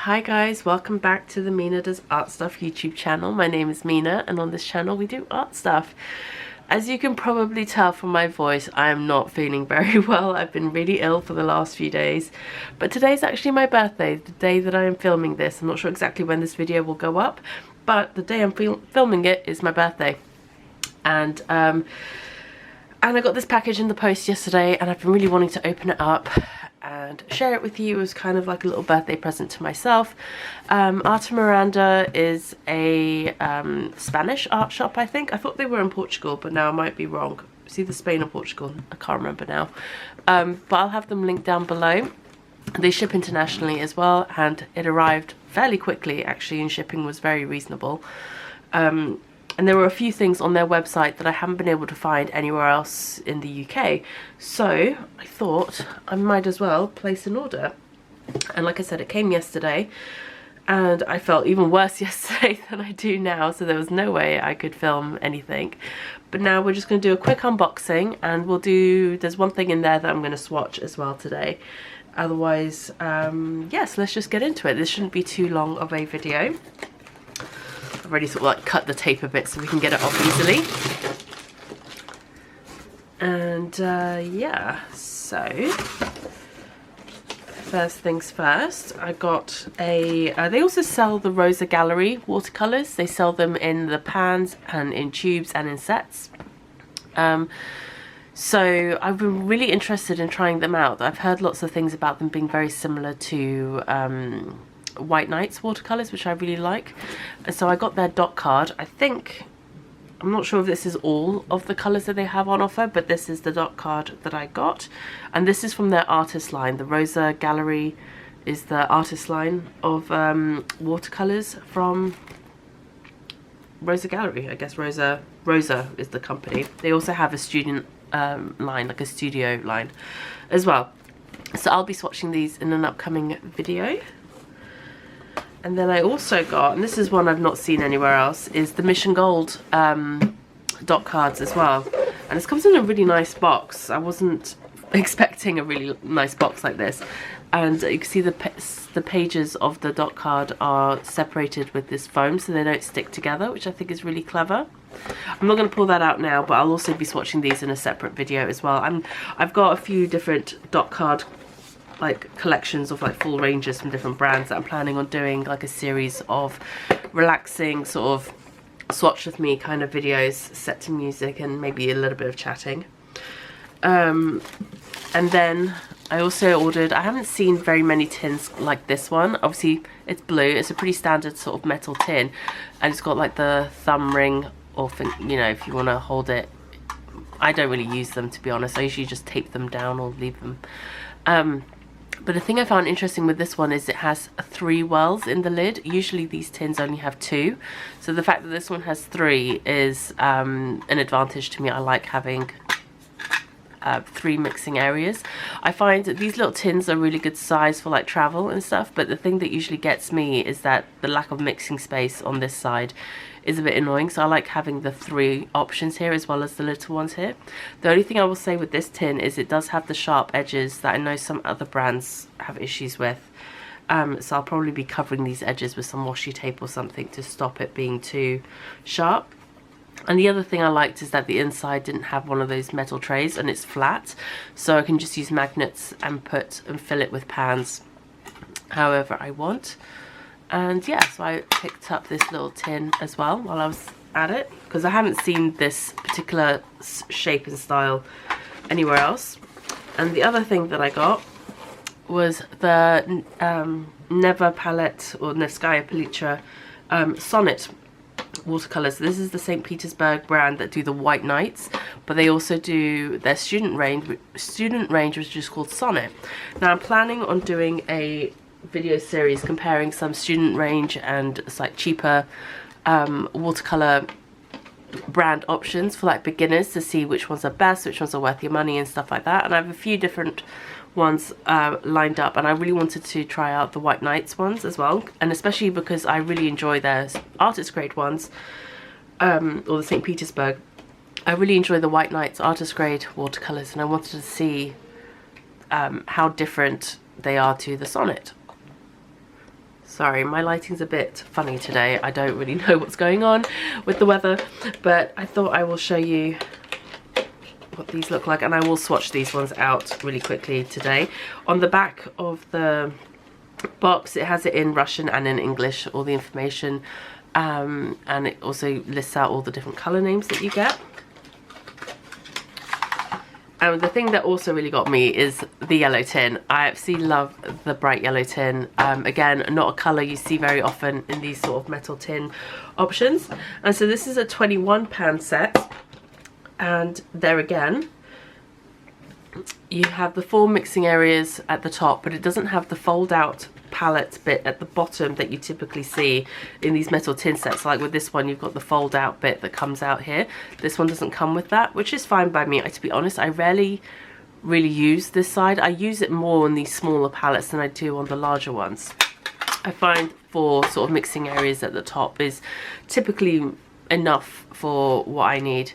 Hi guys, welcome back to the Mina Does Art Stuff YouTube channel. My name is Mina and on this channel we do art stuff. As you can probably tell from my voice, I am not feeling very well. I've been really ill for the last few days, but today's actually my birthday, the day that I am filming this. I'm not sure exactly when this video will go up, but the day I'm filming it is my birthday. And I got this package in the post yesterday and I've been really wanting to open it up and share it with you as kind of like a little birthday present to myself. Artemiranda is a Spanish art shop, I think. I thought they were in Portugal, but now I might be wrong. It's either Spain or Portugal, I can't remember now. But I'll have them linked down below. They ship internationally as well, and it arrived fairly quickly actually, and shipping was very reasonable. And there were a few things on their website that I haven't been able to find anywhere else in the UK. So I thought I might as well place an order. And like I said, it came yesterday and I felt even worse yesterday than I do now. So there was no way I could film anything. But now we're just going to do a quick unboxing and we'll do, there's one thing in there that I'm going to swatch as well today. Otherwise, yes, let's just get into it. This shouldn't be too long of a video. I've already sort of like cut the tape a bit so we can get it off easily. And yeah, so first things first, I got a, they also sell the Rosa Gallery watercolors. They sell them in the pans and in tubes and in sets. So I've been really interested in trying them out. I've heard lots of things about them being very similar to White Nights watercolors, which I really like. And so I got their dot card. I think, I'm not sure if this is all of the colors that they have on offer, but this is the dot card that I got, and this is from their artist line. The Rosa Gallery is the artist line of watercolors from Rosa Gallery. I guess Rosa is the company. They also have a student line, like a studio line as well. So I'll be swatching these in an upcoming video. And then I also got, and this is one I've not seen anywhere else, is the Mission Gold dot cards as well. And this comes in a really nice box. I wasn't expecting a really nice box like this. And you can see the pages of the dot card are separated with this foam so they don't stick together, which I think is really clever. I'm not going to pull that out now, but I'll also be swatching these in a separate video as well. I've got a few different dot card like collections of like full ranges from different brands that I'm planning on doing like a series of relaxing sort of swatch with me kind of videos set to music and maybe a little bit of chatting. And then I also ordered, I haven't seen very many tins like this one. Obviously it's blue, it's a pretty standard sort of metal tin, and it's got like the thumb ring, or you know, if you want to hold it. I don't really use them, to be honest. I usually just tape them down or leave them. But the thing I found interesting with this one is it has 3 wells in the lid. Usually these tins only have 2. So the fact that this one has 3 is an advantage to me. I like having 3 mixing areas. I find that these little tins are really good size for like travel and stuff, but the thing that usually gets me is that the lack of mixing space on this side is a bit annoying. So I like having the 3 options here as well as the little ones here. The only thing I will say with this tin is it does have the sharp edges that I know some other brands have issues with. So I'll probably be covering these edges with some washi tape or something to stop it being too sharp. And the other thing I liked is that the inside didn't have one of those metal trays and it's flat, so I can just use magnets and fill it with pans however I want. And yeah, so I picked up this little tin as well while I was at it, because I haven't seen this particular shape and style anywhere else. And the other thing that I got was the Neva palette, or Nevskaya Palitra Sonnet watercolors. This is the St. Petersburg brand that do the White Nights, but they also do their student range, which is called Sonnet. Now I'm planning on doing a video series comparing some student range and it's like cheaper watercolor brand options for like beginners to see which ones are best, which ones are worth your money and stuff like that. And I have a few different ones lined up, and I really wanted to try out the White Nights ones as well, and especially because I really enjoy their artist grade ones, or the St. Petersburg. I really enjoy the White Nights artist grade watercolors, and I wanted to see how different they are to the Sonnet. Sorry, my lighting's a bit funny today. I don't really know what's going on with the weather, but I thought I will show you what these look like, and I will swatch these ones out really quickly today. On the back of the box, it has it in Russian and in English, all the information, and it also lists out all the different color names that you get. And the thing that also really got me is the yellow tin. I absolutely love the bright yellow tin. Again, not a color you see very often in these sort of metal tin options. And so this is a 21 pan set, and there again you have the 4 mixing areas at the top, but it doesn't have the fold out palette bit at the bottom that you typically see in these metal tin sets. Like with this one, you've got the fold out bit that comes out here. This one doesn't come with that, which is fine by me. To be honest, I rarely really use this side. I use it more on these smaller palettes than I do on the larger ones. I find 4 sort of mixing areas at the top is typically enough for what I need.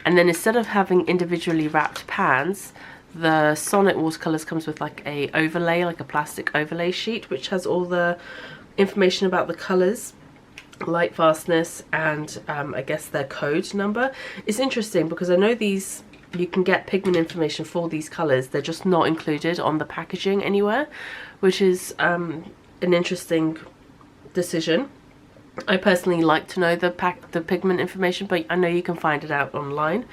And then instead of having individually wrapped pans, the Sonnet watercolors comes with like a overlay, like a plastic overlay sheet, which has all the information about the colors, light fastness, and I guess their code number. It's interesting because I know these, you can get pigment information for these colors, they're just not included on the packaging anywhere, which is an interesting decision. I personally like to know the pigment information, but I know you can find it out online.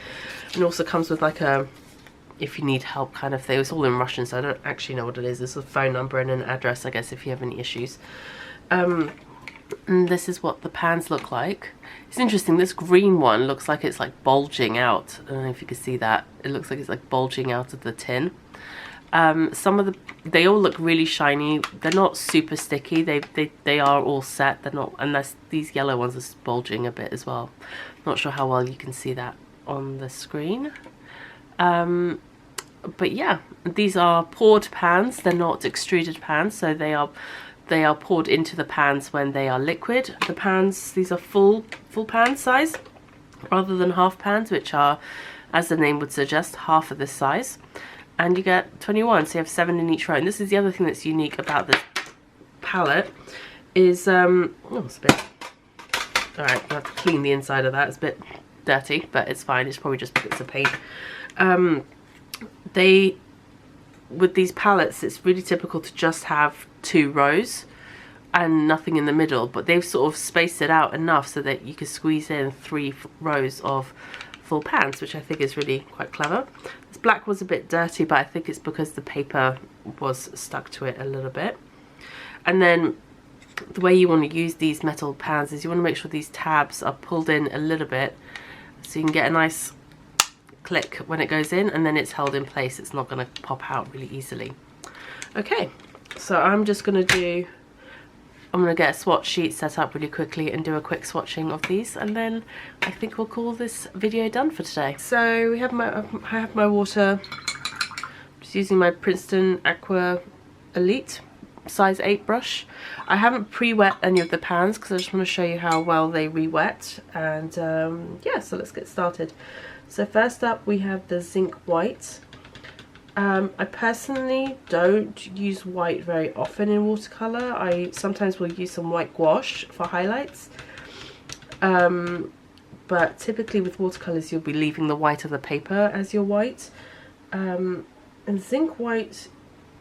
And it also comes with like a, if you need help kind of thing. It's all in Russian, so I don't actually know what it is. It's a phone number and an address, I guess, if you have any issues. And this is what the pans look like. It's interesting, this green one looks like it's like bulging out. I don't know if you can see that. It looks like it's like bulging out of the tin. Some of they all look really shiny. They're not super sticky. They are all set. They're not, unless these yellow ones are bulging a bit as well. Not sure how well you can see that on the screen. But yeah, these are poured pans. They're not extruded pans, so they are poured into the pans when they are liquid. The pans, these are full pan size rather than half pans, which are, as the name would suggest, half of this size. And you get 21, so you have 7 in each row. And this is the other thing that's unique about this palette is oh, it's a bit, all right, I have to clean the inside of that. It's a bit dirty, but it's fine. It's probably just bits of paint. With these palettes, it's really typical to just have 2 rows and nothing in the middle, but they've sort of spaced it out enough so that you can squeeze in 3 rows of full pans, which I think is really quite clever. This black was a bit dirty, but I think it's because the paper was stuck to it a little bit. And then the way you want to use these metal pans is you want to make sure these tabs are pulled in a little bit so you can get a nice click when it goes in, and then it's held in place. It's not going to pop out really easily. Okay, so I'm just going to get a swatch sheet set up really quickly and do a quick swatching of these, and then I think we'll call this video done for today. So we have I have my water. I'm just using my Princeton Aqua Elite size 8 brush. I haven't pre-wet any of the pans because I just want to show you how well they re-wet, and yeah, so let's get started. So first up we have the zinc white. I personally don't use white very often in watercolor. I sometimes will use some white gouache for highlights, but typically with watercolors you'll be leaving the white of the paper as your white, and zinc white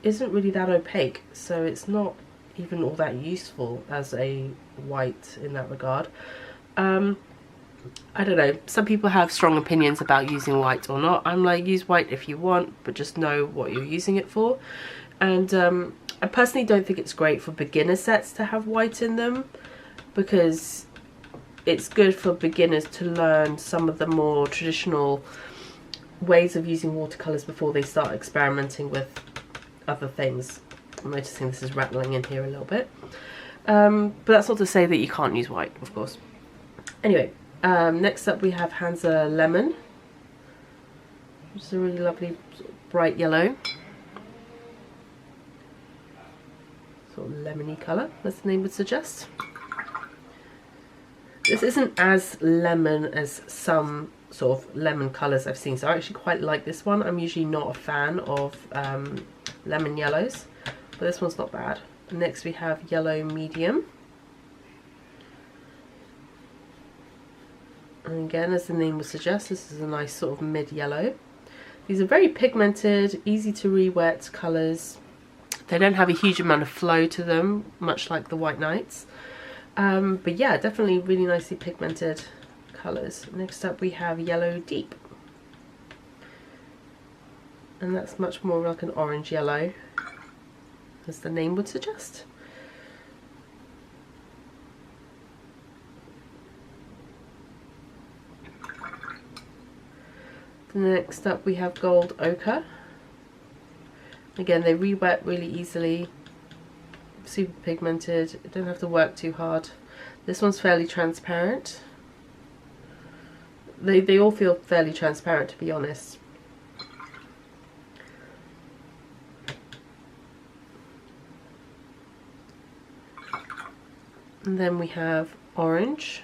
isn't really that opaque, so it's not even all that useful as a white in that regard. I don't know, some people have strong opinions about using white or not. I'm like, use white if you want, but just know what you're using it for. And I personally don't think it's great for beginner sets to have white in them, because it's good for beginners to learn some of the more traditional ways of using watercolors before they start experimenting with other things. I'm noticing this is rattling in here a little bit, but that's not to say that you can't use white, of course. Anyway, next up we have Hansa Lemon, which is a really lovely sort of bright yellow, sort of lemony colour, as the name would suggest. This isn't as lemon as some sort of lemon colours I've seen, so I actually quite like this one. I'm usually not a fan of lemon yellows, but this one's not bad. Next we have yellow medium. And again, as the name would suggest, this is a nice sort of mid-yellow. These are very pigmented, easy to re-wet colours. They don't have a huge amount of flow to them, much like the White Nights. But yeah, definitely really nicely pigmented colours. Next up we have yellow deep. And that's much more like an orange yellow, as the name would suggest. Next up we have gold ochre. Again, they re-wet really easily, super pigmented, you don't have to work too hard. This one's fairly transparent. They all feel fairly transparent, to be honest. And then we have orange.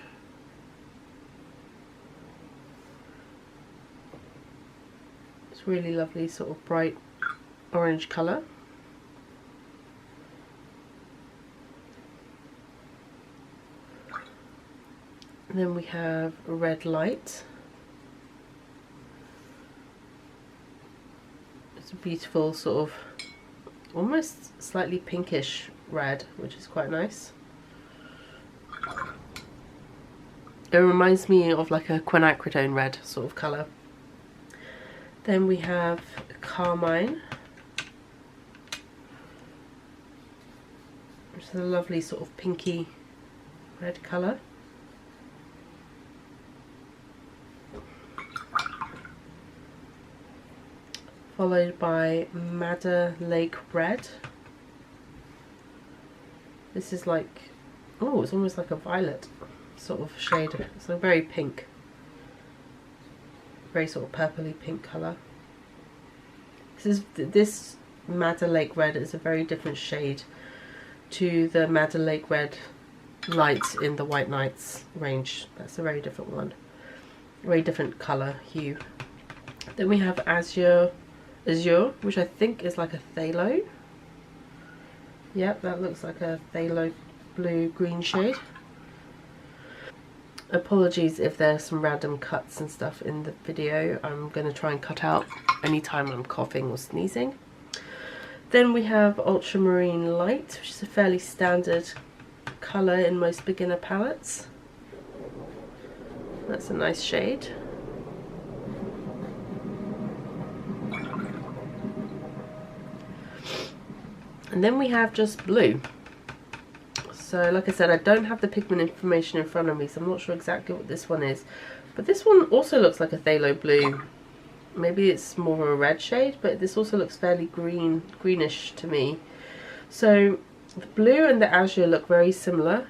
It's really lovely, sort of bright orange colour. And then we have red light. It's a beautiful sort of almost slightly pinkish red, which is quite nice. It reminds me of like a quinacridone red sort of colour. Then we have carmine, which is a lovely sort of pinky red colour. Followed by Madder Lake Red. This is like, oh, it's almost like a violet sort of shade. It's a very pink, very sort of purpley pink colour. This Madder Lake Red is a very different shade to the Madder Lake Red light in the White Nights range. That's a very different one, very different colour hue. Then we have Azure, which I think is like a phthalo. Yep, that looks like a phthalo blue green shade. Apologies if there's some random cuts and stuff in the video. I'm going to try and cut out any time I'm coughing or sneezing. Then we have Ultramarine Light, which is a fairly standard colour in most beginner palettes. That's a nice shade. And then we have just blue. So like I said, I don't have the pigment information in front of me, so I'm not sure exactly what this one is. But this one also looks like a phthalo blue. Maybe it's more of a red shade, but this also looks fairly greenish to me. So the blue and the azure look very similar.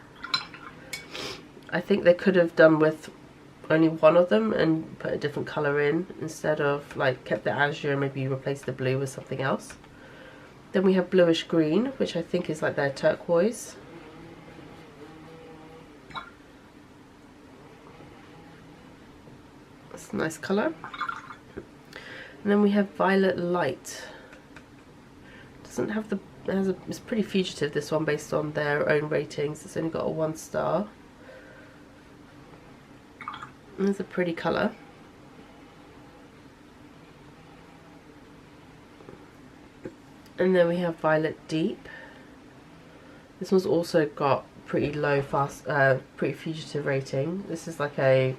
I think they could have done with only one of them and put a different colour in, instead of like kept the azure and maybe replace the blue with something else. Then we have bluish green, which I think is like their turquoise. That's a nice colour. And then we have violet light. Doesn't have the, it's pretty fugitive, this one, based on their own ratings. It's only got a 1 star. And it's a pretty colour. And then we have Violet Deep. This one's also got pretty low, pretty fugitive rating. This is like a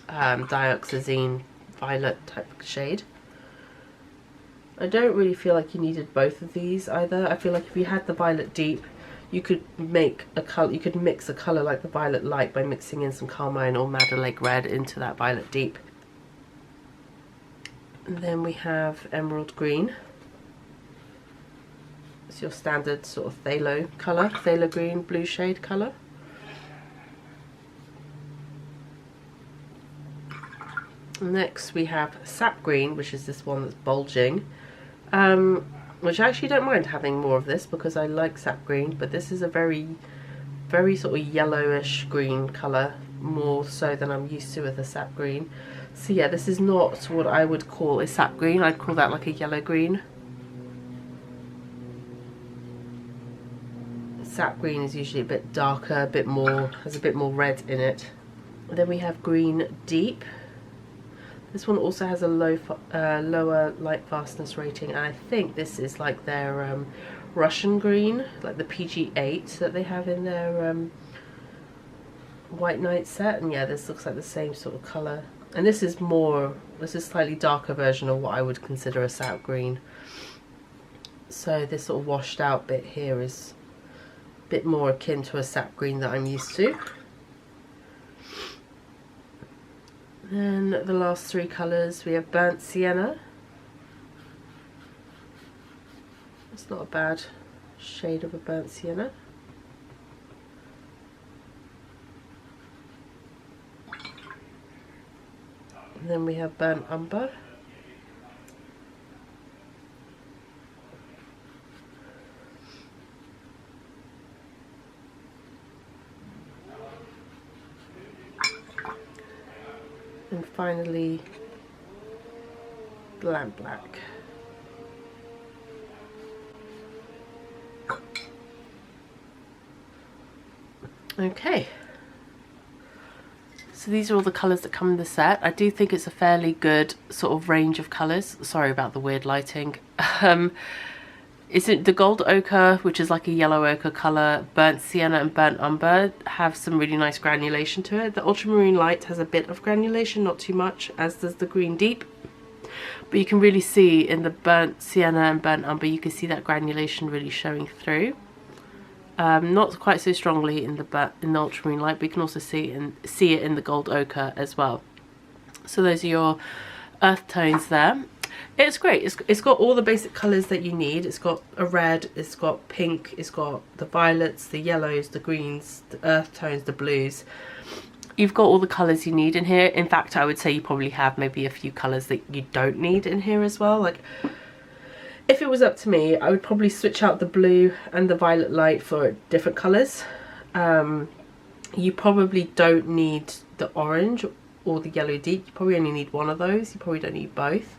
dioxazine violet type of shade. I don't really feel like you needed both of these either. I feel like if you had the Violet Deep, you could make a color. You could mix a color like the Violet Light by mixing in some Carmine or Madder Lake Red into that Violet Deep. And then we have Emerald Green. It's your standard sort of phthalo colour, phthalo green, blue shade colour. Next we have Sap Green, which is this one that's bulging, which I actually don't mind having more of this because I like Sap Green, but this is a very sort of yellowish green colour, more so than I'm used to with a Sap Green. So yeah, this is not what I would call a Sap Green. I'd call that like a yellow green. Sap green is usually a bit darker, a bit more, has a bit more red in it. Then we have green deep. This one also has a lower light fastness rating, and I think this is like their Russian green, like the PG8 that they have in their White Night set. And yeah, this looks like the same sort of colour. And this is slightly darker version of what I would consider a sap green. So this sort of washed out bit here is a bit more akin to a sap green that I'm used to. Then the last three colours, we have burnt sienna. It's not a bad shade of a burnt sienna. And then we have burnt umber. And finally, lamp black. Okay, so these are all the colours that come in the set. I do think it's a fairly good sort of range of colours. Sorry about the weird lighting. Isn't the gold ochre, which is like a yellow ochre colour, burnt sienna and burnt umber have some really nice granulation to it. The ultramarine light has a bit of granulation, not too much, as does the green deep. But you can really see in the burnt sienna and burnt umber, you can see that granulation really showing through. Not quite so strongly in the ultramarine light, but you can also see it in the gold ochre as well. So those are your earth tones there. It's great. It's got all the basic colours that you need. It's got a red, it's got pink, it's got the violets, the yellows, the greens, the earth tones, the blues. You've got all the colours you need in here. In fact, I would say you probably have maybe a few colours that you don't need in here as well. Like, if it was up to me, I would probably switch out the blue and the violet light for different colours. You probably don't need the orange or the yellow deep. You probably only need one of those. You probably don't need both.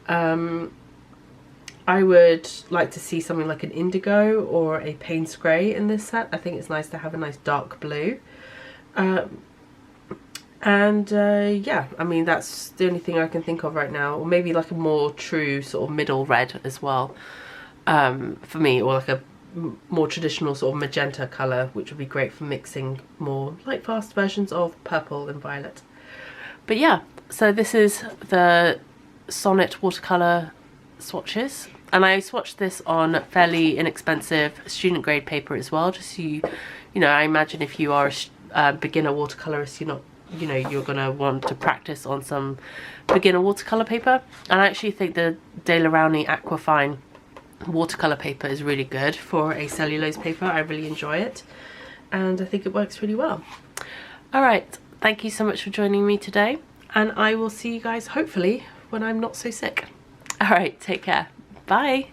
I would like to see something like an indigo or a Payne's grey in this set. I think it's nice to have a nice dark blue. Yeah, I mean, that's the only thing I can think of right now. Or maybe like a more true sort of middle red as well, for me, or like a more traditional sort of magenta colour, which would be great for mixing more light fast versions of purple and violet. But yeah, so this is the Sonnet watercolour swatches, and I swatched this on fairly inexpensive student grade paper as well, just so you know, I imagine if you are a beginner watercolourist, you're gonna want to practice on some beginner watercolour paper. And I actually think the De La Rowney Aquafine watercolour paper is really good for a cellulose paper. I really enjoy it, and I think it works really well. Alright, thank you so much for joining me today, and I will see you guys hopefully when I'm not so sick. Alright, take care. Bye!